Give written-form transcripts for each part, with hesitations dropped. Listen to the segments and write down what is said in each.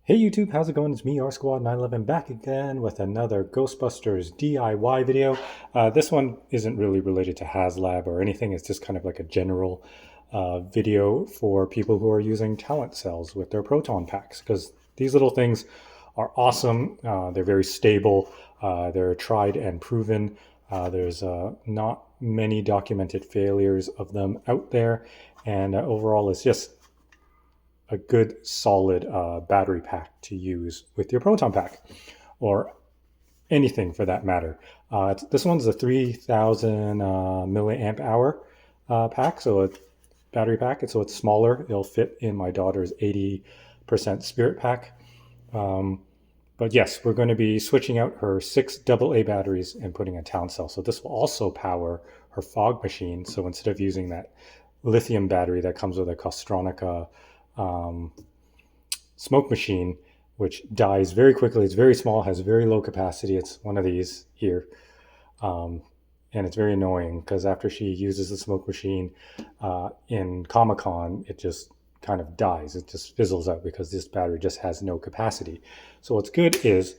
Hey YouTube, how's it going? It's me, R-Squad911, back again with another Ghostbusters DIY video. This one isn't really related to HasLab or anything. It's just kind of like a general video for people who are using talent cells with their Proton packs, because these little things are awesome. They're very stable. They're tried and proven. There's not many documented failures of them out there. And overall, it's just a good solid battery pack to use with your Proton pack or anything for that matter. This one's a 3000 milliamp hour pack, so a battery pack. So it's smaller. It'll fit in my daughter's 80% Spirit pack. But yes, we're going to be switching out her 6 AA batteries and putting a Talent Cell. So this will also power her fog machine. So instead of using that lithium battery that comes with a Costronica smoke machine, which dies very quickly, it's very small, has very low capacity. It's one of these here. And it's very annoying because after she uses the smoke machine in Comic-Con, it just kind of dies. It just fizzles out because this battery just has no capacity. So what's good is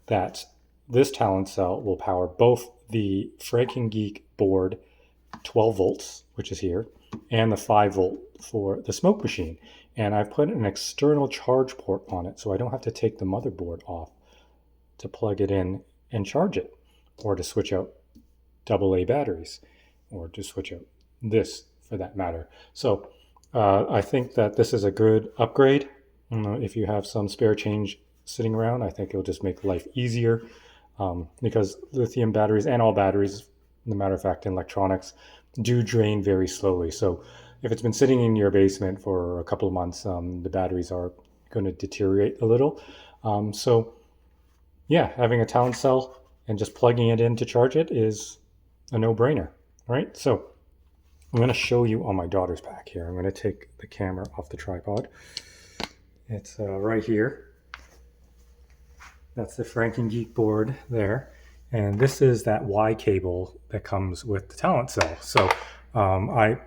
that this Talent Cell will power both the Franken Geek board 12 volts, which is here, and the 5 volt for the smoke machine. And I've put an external charge port on it, so I don't have to take the motherboard off to plug it in and charge it, or to switch out AA batteries, or to switch out this for that matter. So I think that this is a good upgrade. If you have some spare change sitting around, I think it'll just make life easier, because lithium batteries and all batteries, as a matter of fact, in electronics, do drain very slowly. So if it's been sitting in your basement for a couple of months, the batteries are going to deteriorate a little. So yeah, having a Talent Cell and just plugging it in to charge it is a no-brainer, right? So I'm going to show you on my daughter's pack here. I'm going to take the camera off the tripod. It's right here. That's the Franken Geek board there. And this is that Y cable that comes with the Talent Cell. So I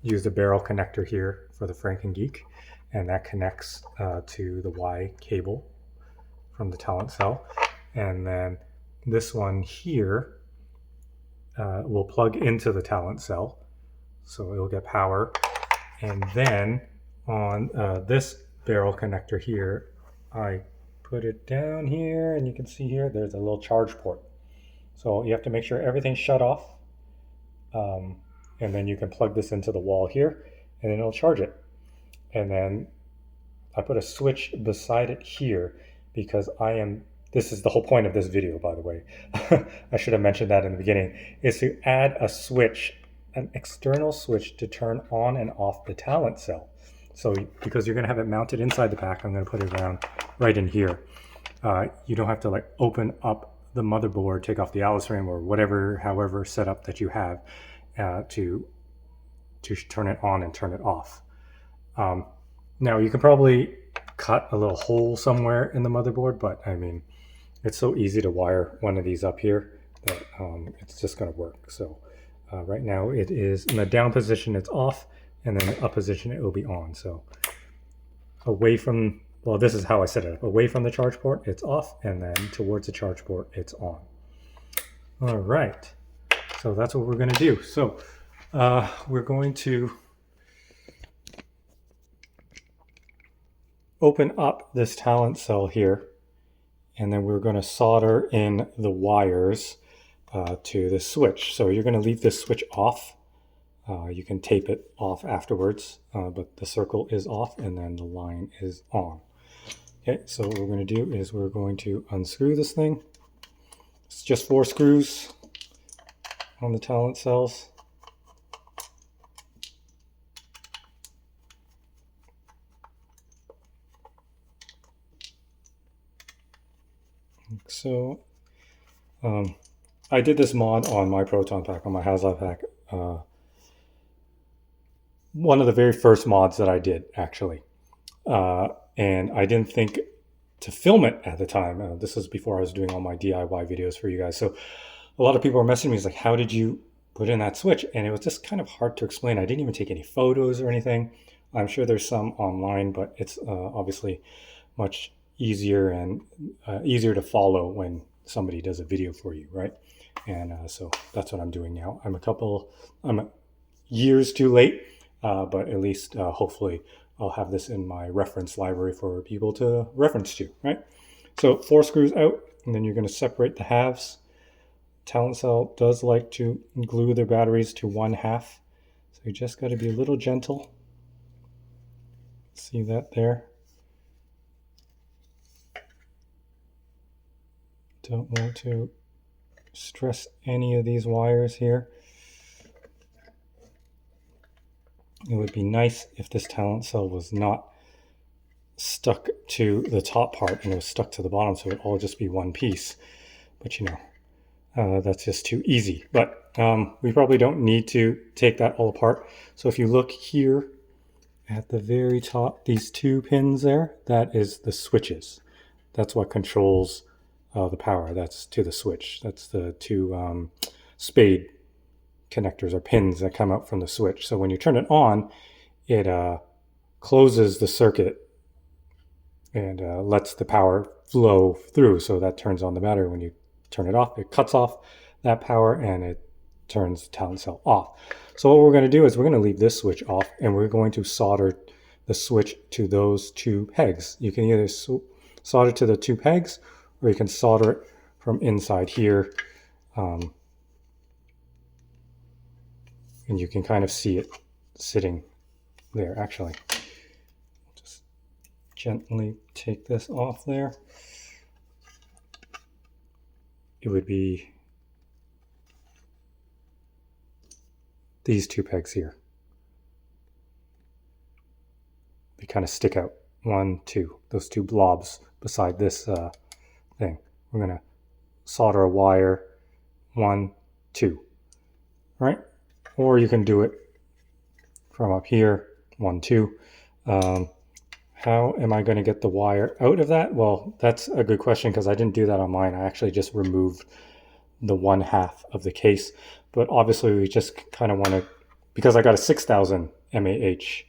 use the barrel connector here for the Franken Geek, and that connects to the Y cable from the Talent Cell. And then this one here will plug into the Talent Cell, so it'll get power. And then on this barrel connector here, I put it down here, and you can see here there's a little charge port. So you have to make sure everything's shut off, and then you can plug this into the wall here, and then it'll charge it. And then I put a switch beside it here because this is the whole point of this video, by the way. I should have mentioned that in the beginning, is to add a switch, an external switch to turn on and off the Talent Cell. So because you're going to have it mounted inside the pack, I'm going to put it around right in here. You don't have to like open up the motherboard, take off the Alice frame or whatever, however setup that you have to turn it on and turn it off. Now you can probably cut a little hole somewhere in the motherboard, but I mean, it's so easy to wire one of these up here that it's just going to work. So right now it is in the down position, it's off, and then the up position, it will be on. So away from, well, this is how I set it up. Away from the charge port, it's off, and then towards the charge port, it's on. All right, so that's what we're going to do. So we're going to open up this Talent Cell here, and then we're going to solder in the wires to the switch. So you're going to leave this switch off. You can tape it off afterwards, but the circle is off and then the line is on. Okay, so what we're going to do is we're going to unscrew this thing. It's just 4 screws on the Talent Cells. So I did this mod on my Proton pack, on my HasLab pack. One of the very first mods that I did, actually. And I didn't think to film it at the time. This was before I was doing all my DIY videos for you guys. So a lot of people were messaging me, like, how did you put in that switch? And it was just kind of hard to explain. I didn't even take any photos or anything. I'm sure there's some online, but it's obviously much easier and easier to follow when somebody does a video for you, right? And so that's what I'm doing now. I'm years too late, but at least hopefully I'll have this in my reference library for people to reference to, right? So 4 screws out, and then you're going to separate the halves. TalentCell does like to glue their batteries to one half, so you just got to be a little gentle. See that there? Don't want to stress any of these wires here. It would be nice if this TalentCell was not stuck to the top part and it was stuck to the bottom, so it would all just be one piece. But you know, that's just too easy. But we probably don't need to take that all apart. So if you look here at the very top, these 2 pins there, that is the switches. That's what controls the power. That's to the switch. That's the 2 spade connectors or pins that come out from the switch. So when you turn it on, it closes the circuit and lets the power flow through. So that turns on the battery. When you turn it off, it cuts off that power and it turns the TalentCell off. So what we're going to do is we're going to leave this switch off and we're going to solder the switch to those 2 pegs. You can either solder to the 2 pegs or you can solder it from inside here. And you can kind of see it sitting there. Actually, just gently take this off there. It would be these 2 pegs here. They kind of stick out. 1, 2, those 2 blobs beside this thing. We're going to solder a wire 1, 2, right? Or you can do it from up here, 1, 2. How am I going to get the wire out of that? Well, that's a good question because I didn't do that on mine. I actually just removed the 1/2 of the case. But obviously we just kind of want to, because I got a 6,000 mAh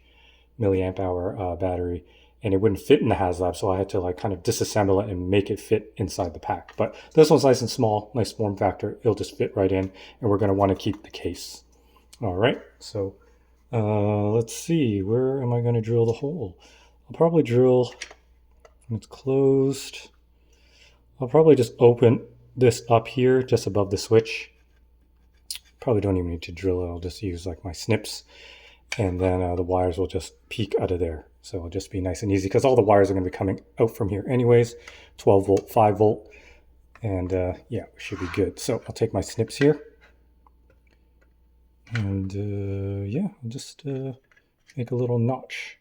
milliamp hour battery and it wouldn't fit in the HasLab, so I had to like kind of disassemble it and make it fit inside the pack. But this one's nice and small, nice form factor. It'll just fit right in, and we're going to want to keep the case. All right, so let's see, where am I going to drill the hole? I'll probably drill, when it's closed, I'll probably just open this up here just above the switch. Probably don't even need to drill it. I'll just use like my snips, and then the wires will just peek out of there. So it'll just be nice and easy because all the wires are going to be coming out from here anyways. 12 volt, 5 volt, and yeah, we should be good. So I'll take my snips here, and yeah, I'll just make a little notch.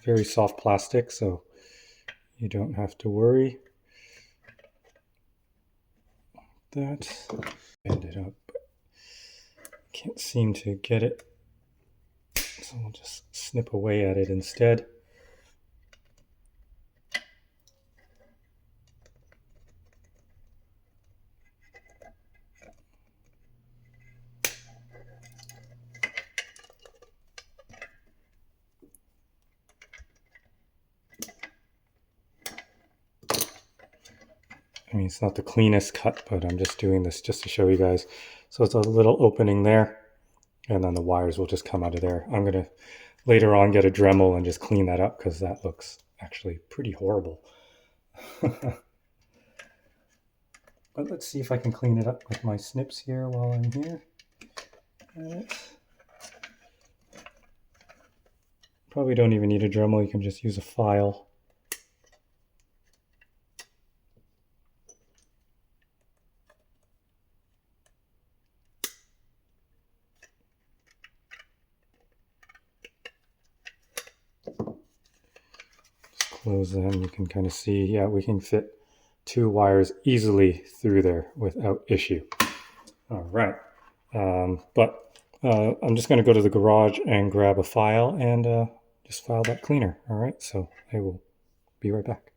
Very soft plastic, so you don't have to worry. That, bend it up, can't seem to get it, so I'll just snip away at it instead. I mean, it's not the cleanest cut, but I'm just doing this just to show you guys. So it's a little opening there, and then the wires will just come out of there. I'm going to later on get a Dremel and just clean that up because that looks actually pretty horrible. But let's see if I can clean it up with my snips here while I'm here. Probably don't even need a Dremel, you can just use a file. Close them, you can kind of see, yeah, we can fit 2 wires easily through there without issue. All right, but I'm just going to go to the garage and grab a file and just file that cleaner. All right, so I will be right back.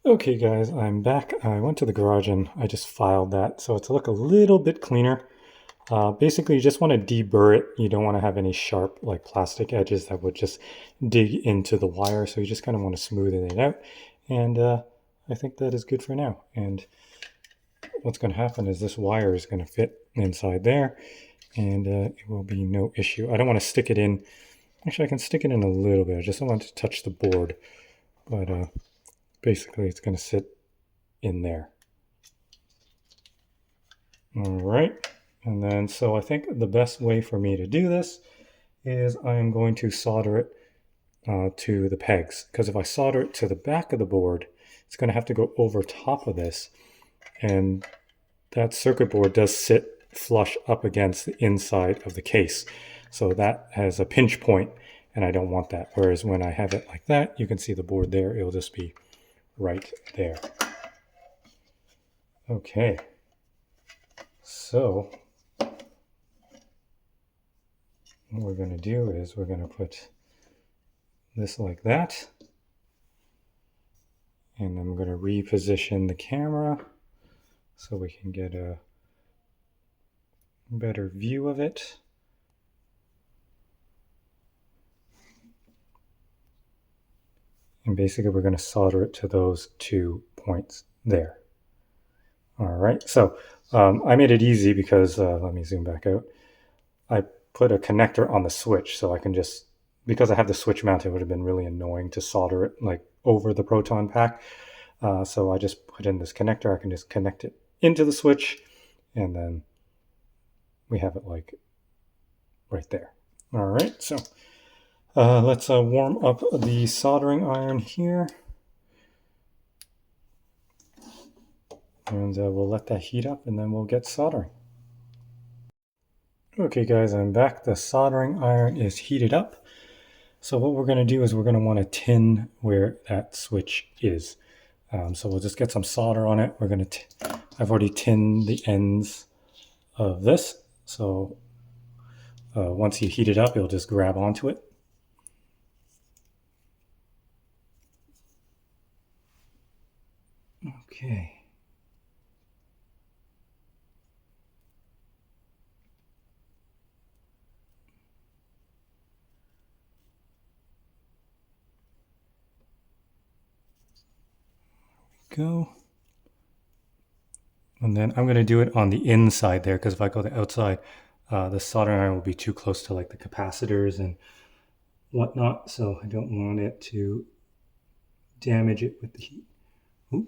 Okay guys, I'm back. I went to the garage and I just filed that so it's look a little bit cleaner. Basically, you just want to deburr it. You don't want to have any sharp like plastic edges that would just dig into the wire. So you just kind of want to smoothen it out. And I think that is good for now. And what's going to happen is this wire is going to fit inside there and it will be no issue. I don't want to stick it in. Actually, I can stick it in a little bit. I just don't want to touch the board. But basically, it's going to sit in there. All right. And then, so I think the best way for me to do this is I'm going to solder it to the pegs. Because if I solder it to the back of the board, it's going to have to go over top of this. And that circuit board does sit flush up against the inside of the case. So that has a pinch point, and I don't want that. Whereas when I have it like that, you can see the board there. It'll just be right there. Okay. So what we're going to do is we're going to put this like that. And I'm going to reposition the camera so we can get a better view of it. And basically we're going to solder it to those 2 points there. All right, so I made it easy because, let me zoom back out. I put a connector on the switch so I can just, because I have the switch mounted, it would have been really annoying to solder it like over the Proton pack. So I just put in this connector. I can just connect it into the switch and then we have it like right there. All right, so let's warm up the soldering iron here. And we'll let that heat up and then we'll get soldering. Okay guys, I'm back. The soldering iron is heated up. So what we're going to do is we're going to want to tin where that switch is. So we'll just get some solder on it. We're going to, I've already tinned the ends of this. So once you heat it up, it'll just grab onto it. Okay. Go. And then I'm going to do it on the inside there because if I go the outside, the soldering iron will be too close to like the capacitors and whatnot. So I don't want it to damage it with the heat. Ooh.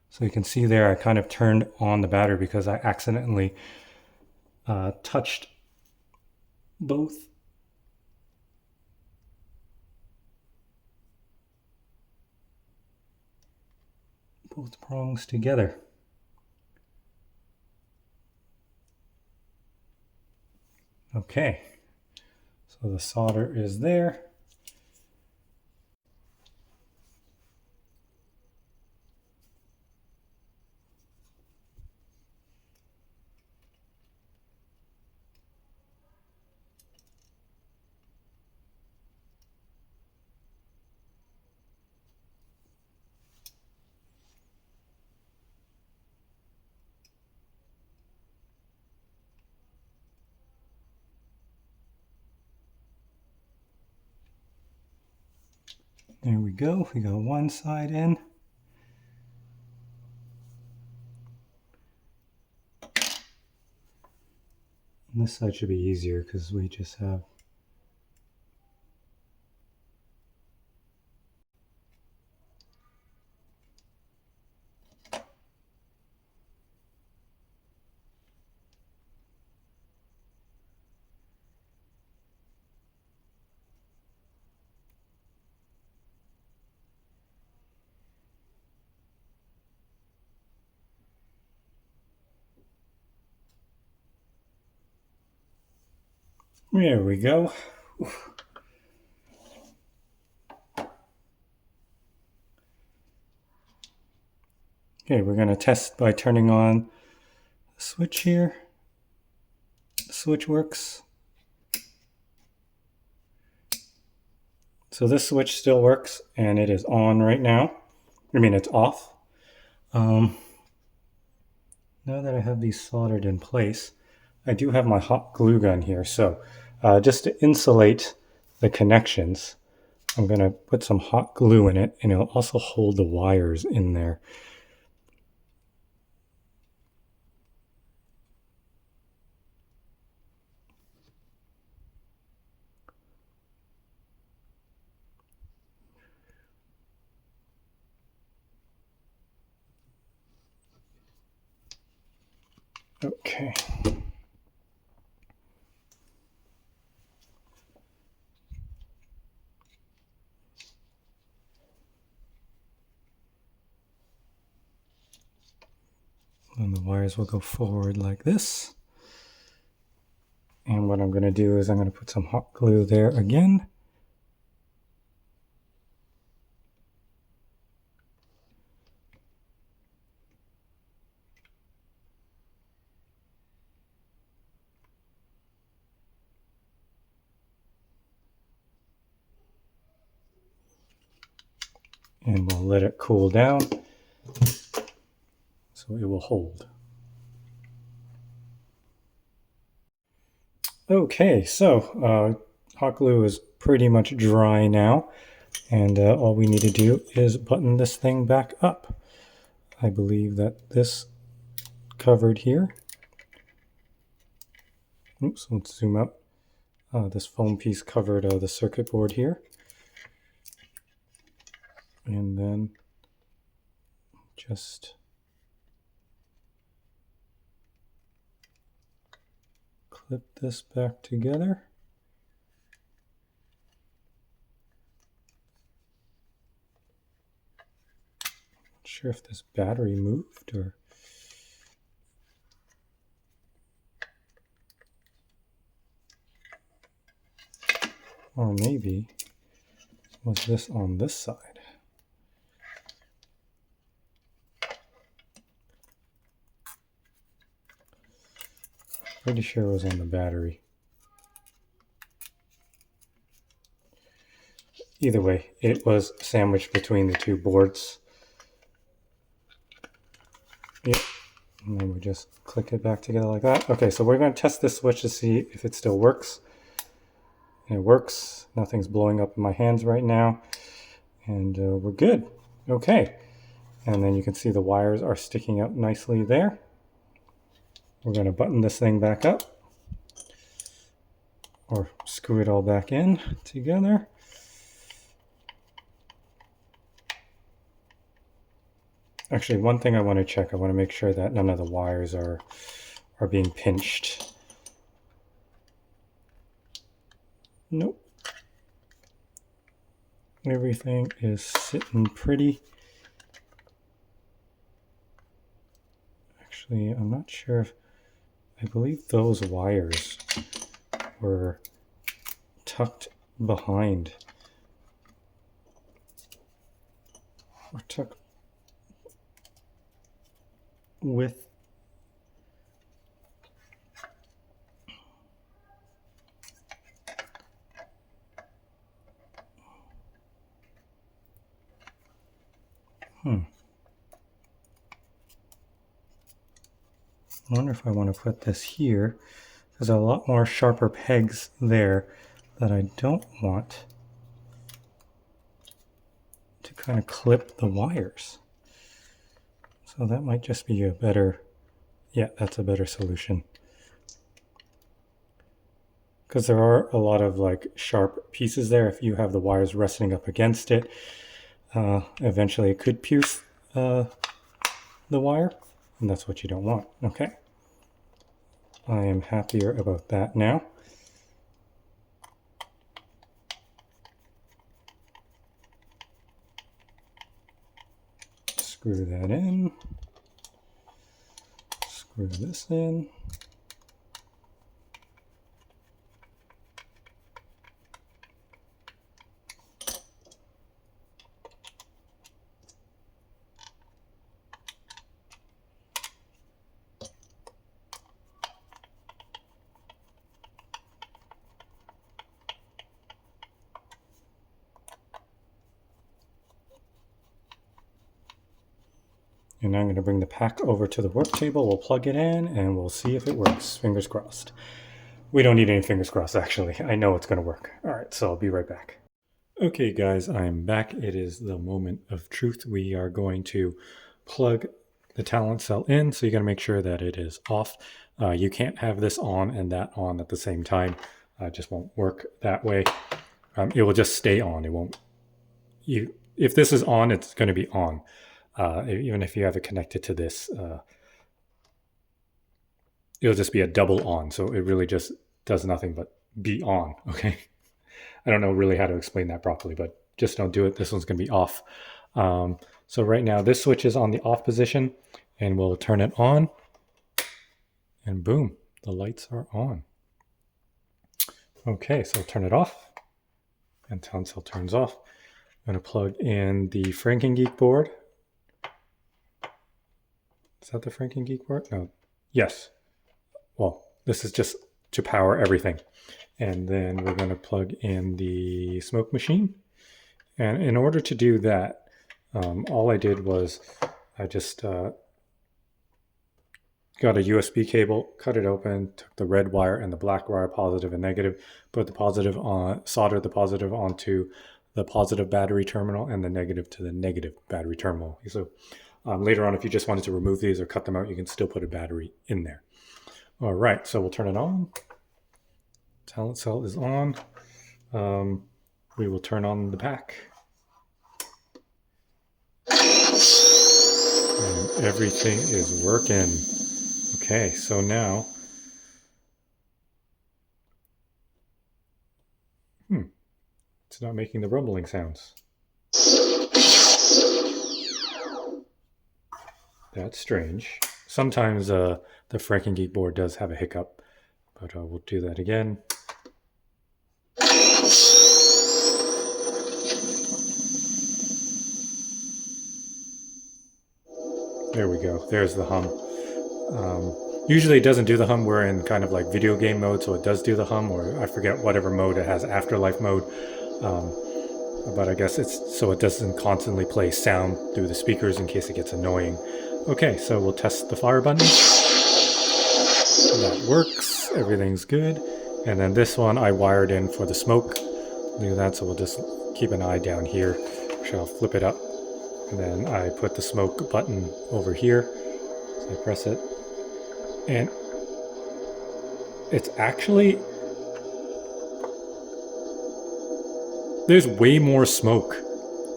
So you can see there, I kind of turned on the battery because I accidentally touched both prongs together. Okay, so the solder is there. There we go. We got one side in. And this side should be easier because we just have there we go. Okay, we're going to test by turning on the switch here. The switch works. So this switch still works and it is on right now. I mean, it's off. Now that I have these soldered in place, I do have my hot glue gun here. So just to insulate the connections, I'm going to put some hot glue in it, and it'll also hold the wires in there. Okay. And the wires will go forward like this. And what I'm going to do is I'm going to put some hot glue there again. And we'll let it cool down so it will hold. Okay, so hot glue is pretty much dry now, and all we need to do is button this thing back up. I believe that this covered here. Oops, let's zoom out. This foam piece covered the circuit board here. And then just clip this back together. Not sure if this battery moved or maybe was this on this side. Pretty sure it was on the battery. Either way, it was sandwiched between the two boards. Yep. And then we just click it back together like that. Okay, so we're going to test this switch to see if it still works. And it works. Nothing's blowing up in my hands right now. And we're good. Okay. And then you can see the wires are sticking out nicely there. We're going to button this thing back up. Or screw it all back in together. Actually, one thing I want to check, I want to make sure that none of the wires are being pinched. Nope. Everything is sitting pretty. Actually, I'm not sure if, I believe those wires were tucked behind. Or tucked with I wonder if I want to put this here. There's a lot more sharper pegs there that I don't want to kind of clip the wires. So that might just be a better, yeah, that's a better solution. Because there are a lot of like sharp pieces there. If you have the wires resting up against it, eventually it could pierce the wire, and that's what you don't want. Okay. I am happier about that now. Screw that in. Screw this in. And now I'm going to bring the pack over to the work table. We'll plug it in and we'll see if it works. Fingers crossed. We don't need any fingers crossed, actually. I know it's going to work. All right, so I'll be right back. Okay, guys, I'm back. It is the moment of truth. We are going to plug the TalentCell in, so you got to make sure that it is off. You can't have this on and that on at the same time. It just won't work that way. It will just stay on. It won't. If this is on, it's going to be on. Even if you have it connected to this, it'll just be a double on. So it really just does nothing but be on. Okay. I don't know really how to explain that properly, but just don't do it. This one's going to be off. So right now this switch is on the off position, and we'll turn it on, and boom, the lights are on. Okay, so I'll turn it off, and TalentCell turns off. I'm going to plug in the FrankenGeek board. Is that the FrankenGeek board? No. Yes. Well, this is just to power everything. And then we're going to plug in the smoke machine. And in order to do that, all I did was I just got a USB cable, cut it open, took the red wire and the black wire, positive and negative, put the positive on, soldered the positive onto the positive battery terminal and the negative to the negative battery terminal. So later on, if you just wanted to remove these or cut them out, you can still put a battery in there. All right, so we'll turn it on. TalentCell is on. We will turn on the pack. And everything is working. Okay, so now, it's not making the rumbling sounds. That's strange. Sometimes the FrankenGeek board does have a hiccup, but we'll do that again. There we go. There's the hum. Usually it doesn't do the hum. We're in kind of like video game mode, so it does do the hum, or I forget whatever mode it has, afterlife mode. But I guess it's so it doesn't constantly play sound through the speakers in case it gets annoying. Okay, so we'll test the fire button. That works. Everything's good. And then this one I wired in for the smoke. Do that, so we'll just keep an eye down here. So I'll flip it up. And then I put the smoke button over here. So I press it. And it's actually... there's way more smoke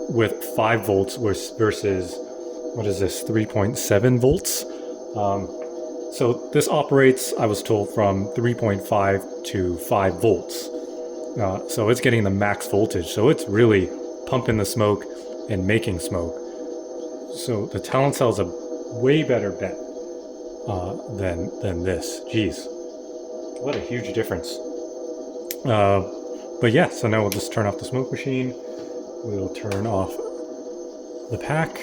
with 5 volts versus, what is this, 3.7 volts? So this operates, I was told, from 3.5 to 5 volts. So it's getting the max voltage. So it's really pumping the smoke and making smoke. So the TalentCell is a way better bet than this. Jeez, what a huge difference. But yeah, so now we'll just turn off the smoke machine. We'll turn off the pack.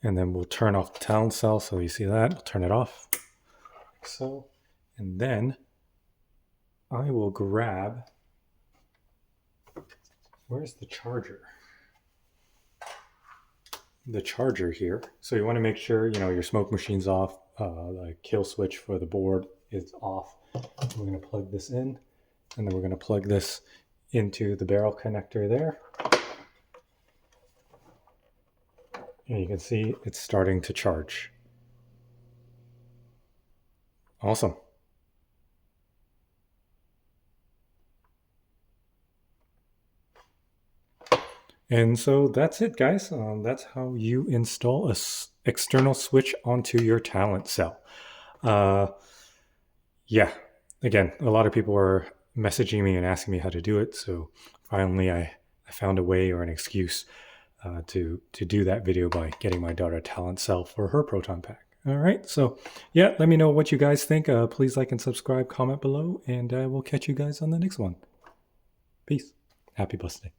And then we'll turn off the TalentCell. So you see that, we'll turn it off. Like so. And then I will grab, where's the charger? The charger here. So you want to make sure, your smoke machine's off. The kill switch for the board is off. We're going to plug this in, and then we're going to plug this into the barrel connector there. And you can see it's starting to charge. Awesome. And so that's it, guys. That's how you install a external switch onto your TalentCell. Yeah, again, a lot of people were messaging me and asking me how to do it. So finally, I found a way or an excuse to do that video by getting my daughter a TalentCell for her Proton pack. All right, so yeah, let me know what you guys think. Please like and subscribe, comment below, and we'll catch you guys on the next one. Peace. Happy busting.